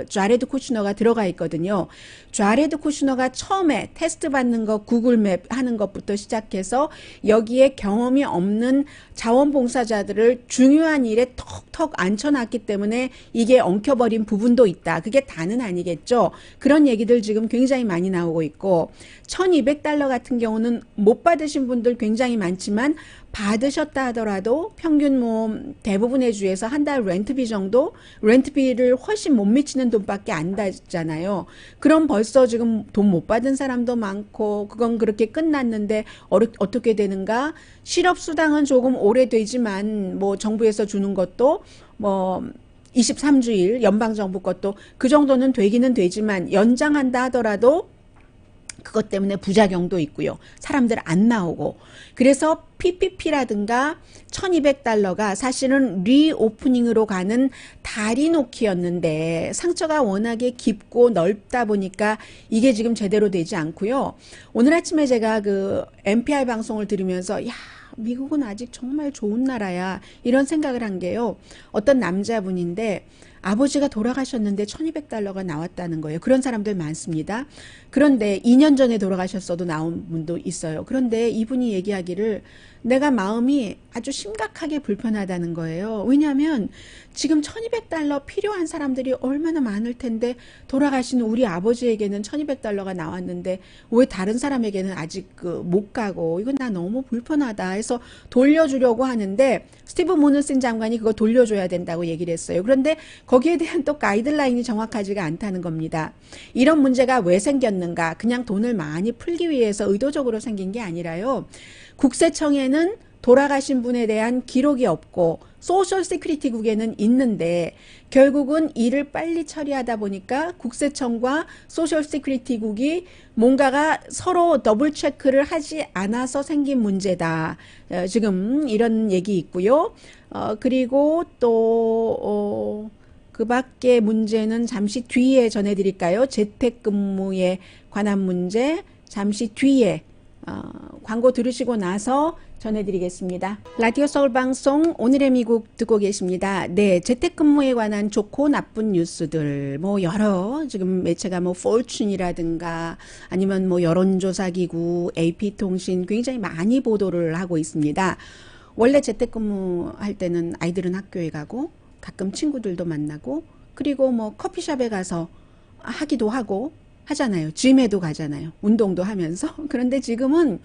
자레드 쿠슈너가 들어가 있거든요. 자레드 쿠슈너가 처음에 테스트 받는 거 구글맵 하는 것부터 시작해서 여기에 경험이 없는 자원봉사자들을 중요한 일에 턱턱 앉혀놨기 때문에 이게 엉켜버린 부분도 있다. 그게 다는 아니겠죠. 그런 얘기들 지금 굉장히 많이 나오고 있고 1200달러 같은 경우는 못 받으신 분들 굉장히 많지만 받으셨다 하더라도 평균 뭐 대부분의 주에서 한 달 렌트비 정도, 렌트비를 훨씬 못 미치는 돈밖에 안 되잖아요. 그럼 벌써 지금 돈 못 받은 사람도 많고 그건 그렇게 끝났는데 어떻게 되는가? 실업수당은 조금 오래되지만 뭐 정부에서 주는 것도 뭐 23주일 연방정부 것도 그 정도는 되기는 되지만 연장한다 하더라도 그것 때문에 부작용도 있고요. 사람들 안 나오고. 그래서 PPP라든가 1200달러가 사실은 리오프닝으로 가는 다리 놓기였는데 상처가 워낙에 깊고 넓다 보니까 이게 지금 제대로 되지 않고요. 오늘 아침에 제가 그 NPR 방송을 들으면서 야, 미국은 아직 정말 좋은 나라야 이런 생각을 한 게요. 어떤 남자분인데 아버지가 돌아가셨는데 1200달러가 나왔다는 거예요. 그런 사람들 많습니다. 그런데 2년 전에 돌아가셨어도 나온 분도 있어요. 그런데 이분이 얘기하기를 내가 마음이 아주 심각하게 불편하다는 거예요. 왜냐하면 지금 1200달러 필요한 사람들이 얼마나 많을 텐데 돌아가신 우리 아버지에게는 1200달러가 나왔는데 왜 다른 사람에게는 아직 못 가고 이건 나 너무 불편하다 해서 돌려주려고 하는데 스티브 무누신 장관이 그거 돌려줘야 된다고 얘기를 했어요. 그런데 거기에 대한 또 가이드라인이 정확하지가 않다는 겁니다. 이런 문제가 왜 생겼는가? 그냥 돈을 많이 풀기 위해서 의도적으로 생긴 게 아니라요. 국세청에는 돌아가신 분에 대한 기록이 없고 소셜 시큐리티국에는 있는데 결국은 일을 빨리 처리하다 보니까 국세청과 소셜 시큐리티국이 뭔가가 서로 더블 체크를 하지 않아서 생긴 문제다. 지금 이런 얘기 있고요. 그리고 또 그 밖에 문제는 잠시 뒤에 전해드릴까요? 재택근무에 관한 문제 잠시 뒤에 광고 들으시고 나서 전해드리겠습니다. 라디오 서울 방송 오늘의 미국 듣고 계십니다. 네, 재택근무에 관한 좋고 나쁜 뉴스들 뭐 여러 지금 매체가 뭐 포춘이라든가 아니면 뭐 여론조사기구 AP통신 굉장히 많이 보도를 하고 있습니다. 원래 재택근무할 때는 아이들은 학교에 가고 가끔 친구들도 만나고 그리고 뭐 커피숍에 가서 하기도 하고 하잖아요. 짐에도 가잖아요. 운동도 하면서. 그런데 지금은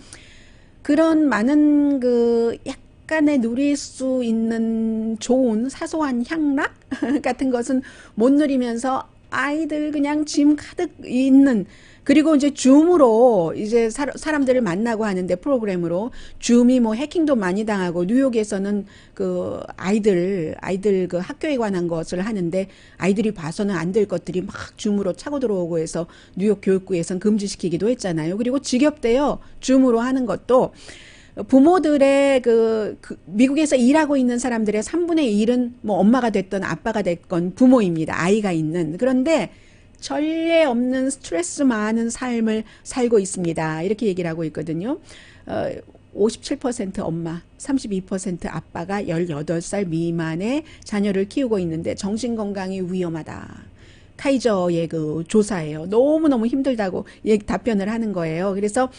그런 많은 약간의 누릴 수 있는 좋은 사소한 향락 같은 것은 못 누리면서 아이들 그냥 짐 가득 있는 그리고 이제 줌으로 이제 사람들을 만나고 하는데 프로그램으로 줌이 뭐 해킹도 많이 당하고 뉴욕에서는 그 아이들 그 학교에 관한 것을 하는데 아이들이 봐서는 안 될 것들이 막 줌으로 차고 들어오고 해서 뉴욕 교육부에서는 금지시키기도 했잖아요. 그리고 지겹대요. 줌으로 하는 것도 부모들의 미국에서 일하고 있는 사람들의 3분의 1은 뭐 엄마가 됐던 아빠가 됐건 부모입니다. 아이가 있는. 그런데 전례 없는 스트레스 많은 삶을 살고 있습니다. 이렇게 얘기를 하고 있거든요. 57% 엄마, 32% 아빠가 18살 미만의 자녀를 키우고 있는데 정신건강이 위험하다. 카이저의 그 조사예요. 너무너무 힘들다고 답변을 하는 거예요. 그래서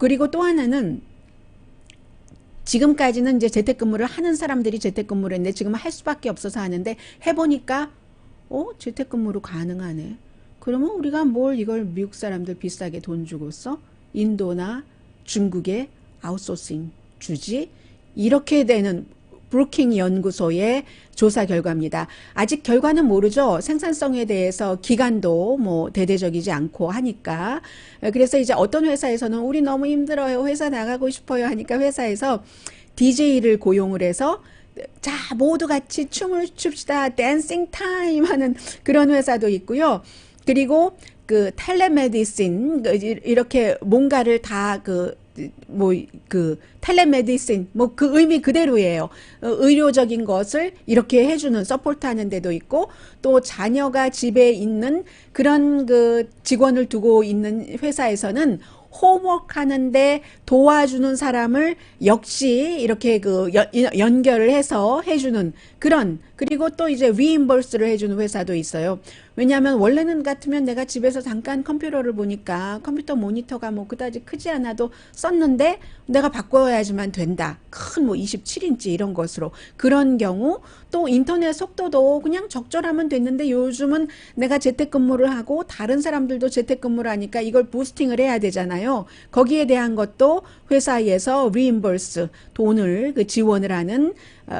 그리고 또 하나는 지금까지는 이제 재택근무를 하는 사람들이 재택근무를 했는데 지금 할 수밖에 없어서 하는데 해보니까 재택근무로 가능하네. 그러면 우리가 뭘 이걸 미국 사람들 비싸게 돈 주고 써? 인도나 중국에 아웃소싱 주지? 이렇게 되는 브루킹 연구소의 조사 결과입니다. 아직 결과는 모르죠. 생산성에 대해서 기간도 뭐 대대적이지 않고 하니까. 그래서 이제 어떤 회사에서는 우리 너무 힘들어요. 회사 나가고 싶어요 하니까 회사에서 DJ를 고용을 해서 자 모두 같이 춤을 춥시다. 댄싱 타임 하는 그런 회사도 있고요. 그리고 텔레메디신 이렇게 뭔가를 다 뭐 그 텔레메디신 뭐 그 의미 그대로예요. 의료적인 것을 이렇게 해주는 서포트하는 데도 있고 또 자녀가 집에 있는 그런 그 직원을 두고 있는 회사에서는 홈워크 하는데 도와주는 사람을 역시 이렇게 그 연결을 해서 해주는 그런, 그리고 또 이제 리임버스를 해주는 회사도 있어요. 왜냐하면 원래는 같으면 내가 집에서 잠깐 컴퓨터를 보니까 컴퓨터 모니터가 뭐 그다지 크지 않아도 썼는데 내가 바꿔야지만 된다. 큰 뭐 27인치 이런 것으로. 그런 경우 또 인터넷 속도도 그냥 적절하면 됐는데 요즘은 내가 재택근무를 하고 다른 사람들도 재택근무를 하니까 이걸 부스팅을 해야 되잖아요. 거기에 대한 것도 회사에서 리임버스 돈을 그 지원을 하는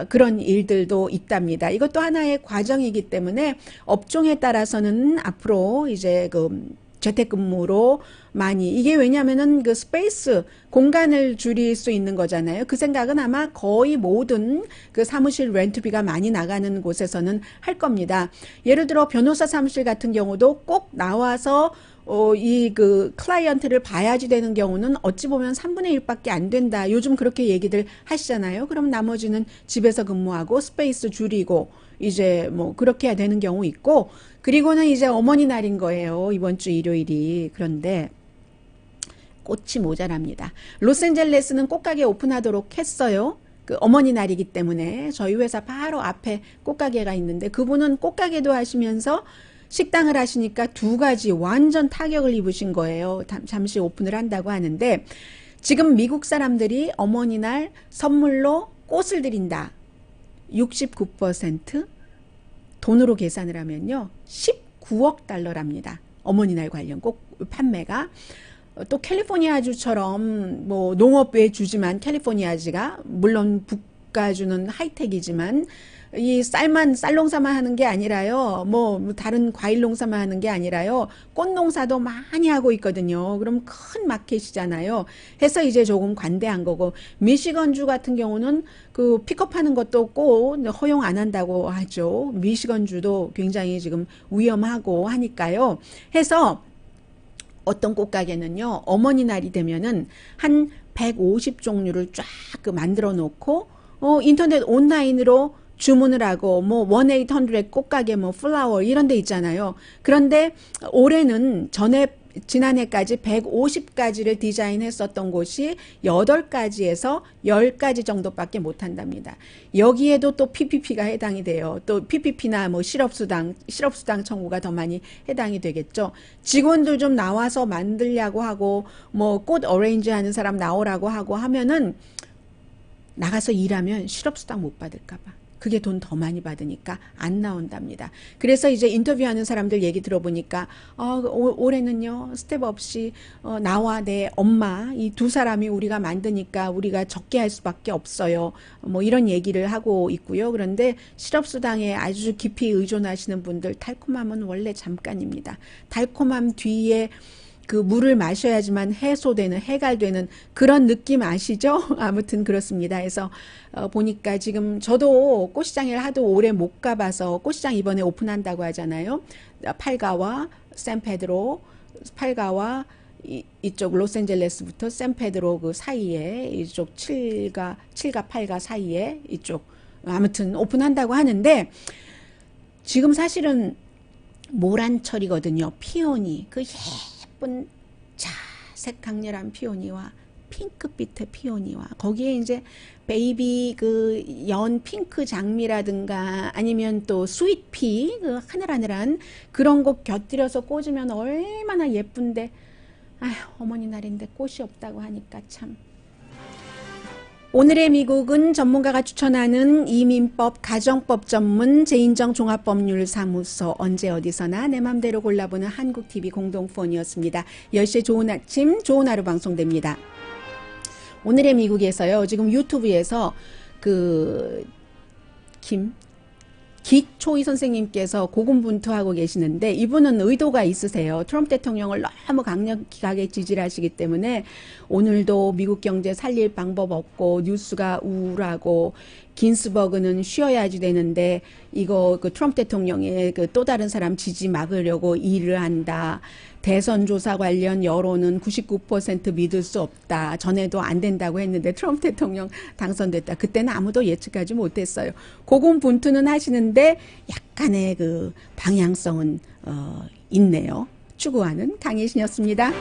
그런 일들도 있답니다. 이것도 하나의 과정이기 때문에 업종에 따라서는 앞으로 이제 그 재택근무로 많이, 이게 왜냐면은 그 스페이스 공간을 줄일 수 있는 거잖아요. 그 생각은 아마 거의 모든 그 사무실 렌트비가 많이 나가는 곳에서는 할 겁니다. 예를 들어 변호사 사무실 같은 경우도 꼭 나와서 이 그 클라이언트를 봐야지 되는 경우는 어찌 보면 3분의 1밖에 안 된다. 요즘 그렇게 얘기들 하시잖아요. 그럼 나머지는 집에서 근무하고 스페이스 줄이고 이제 뭐 그렇게 해야 되는 경우 있고, 그리고는 이제 어머니 날인 거예요. 이번 주 일요일이. 그런데 꽃이 모자랍니다. 로스앤젤레스는 꽃가게 오픈하도록 했어요. 그 어머니 날이기 때문에 저희 회사 바로 앞에 꽃가게가 있는데 그분은 꽃가게도 하시면서 식당을 하시니까 두 가지 완전 타격을 입으신 거예요. 잠시 오픈을 한다고 하는데 지금 미국 사람들이 어머니날 선물로 꽃을 드린다. 69% 돈으로 계산을 하면요. 19억 달러랍니다. 어머니날 관련 꽃 판매가. 또 캘리포니아주처럼 뭐 농업에 주지만 캘리포니아주가 물론 북가주는 하이텍이지만 이 쌀 농사만 하는 게 아니라요. 뭐 다른 과일 농사만 하는 게 아니라요. 꽃 농사도 많이 하고 있거든요. 그럼 큰 마켓이잖아요. 해서 이제 조금 관대한 거고, 미시건주 같은 경우는 그 픽업하는 것도 꼭 허용 안 한다고 하죠. 미시건주도 굉장히 지금 위험하고 하니까요. 해서 어떤 꽃가게는요, 어머니 날이 되면은 한 150종류를 쫙 그 만들어 놓고 인터넷 온라인으로 주문을 하고 뭐 1-800 꽃가게 뭐 플라워 이런 데 있잖아요. 그런데 올해는 지난해까지 150가지를 디자인했었던 곳이 8가지에서 10가지 정도밖에 못한답니다. 여기에도 또 PPP가 해당이 돼요. 또 PPP나 뭐 실업수당 청구가 더 많이 해당이 되겠죠. 직원들 좀 나와서 만들려고 하고 뭐 꽃 어레인지 하는 사람 나오라고 하고 하면은 나가서 일하면 실업수당 못 받을까봐. 그게 돈 더 많이 받으니까 안 나온답니다. 그래서 이제 인터뷰하는 사람들 얘기 들어보니까 올해는요 스텝 없이 나와 내 엄마 이 두 사람이 우리가 만드니까 우리가 적게 할 수밖에 없어요. 뭐 이런 얘기를 하고 있고요. 그런데 실업수당에 아주 깊이 의존하시는 분들 달콤함은 원래 잠깐입니다. 달콤함 뒤에 그 물을 마셔야지만 해갈되는 그런 느낌 아시죠? 아무튼 그렇습니다. 해서 보니까 지금 저도 꽃시장에 하도 오래 못 가봐서 꽃시장 이번에 오픈한다고 하잖아요. 팔가와 이쪽 로스앤젤레스부터 샌페드로 그 사이에 이쪽 7가 8가 사이에 이쪽 아무튼 오픈한다고 하는데 지금 사실은 모란철이거든요. 피오니 그 예쁜 자색 강렬한 피오니와 핑크빛의 피오니와 거기에 이제 베이비 그 연 핑크 장미라든가 아니면 또 스윗피 그 하늘하늘한 그런 거 곁들여서 꽂으면 얼마나 예쁜데 아휴 어머니 날인데 꽃이 없다고 하니까 참. 오늘의 미국은 전문가가 추천하는 이민법, 가정법 전문 제인정 종합법률사무소 언제 어디서나 내 맘대로 골라보는 한국TV 공동폰이었습니다. 10시에 좋은 아침, 좋은 하루 방송됩니다. 오늘의 미국에서요. 지금 유튜브에서 기초희 선생님께서 고군분투하고 계시는데 이분은 의도가 있으세요. 트럼프 대통령을 너무 강력하게 지지를 하시기 때문에 오늘도 미국 경제 살릴 방법 없고 뉴스가 우울하고 긴스버그는 쉬어야지 되는데 이거 그 트럼프 대통령의 그 또 다른 사람 지지 막으려고 일을 한다. 대선 조사 관련 여론은 99% 믿을 수 없다. 전에도 안 된다고 했는데 트럼프 대통령 당선됐다. 그때는 아무도 예측하지 못했어요. 고군분투는 하시는데 약간의 그 방향성은 있네요. 추구하는 강혜신이었습니다.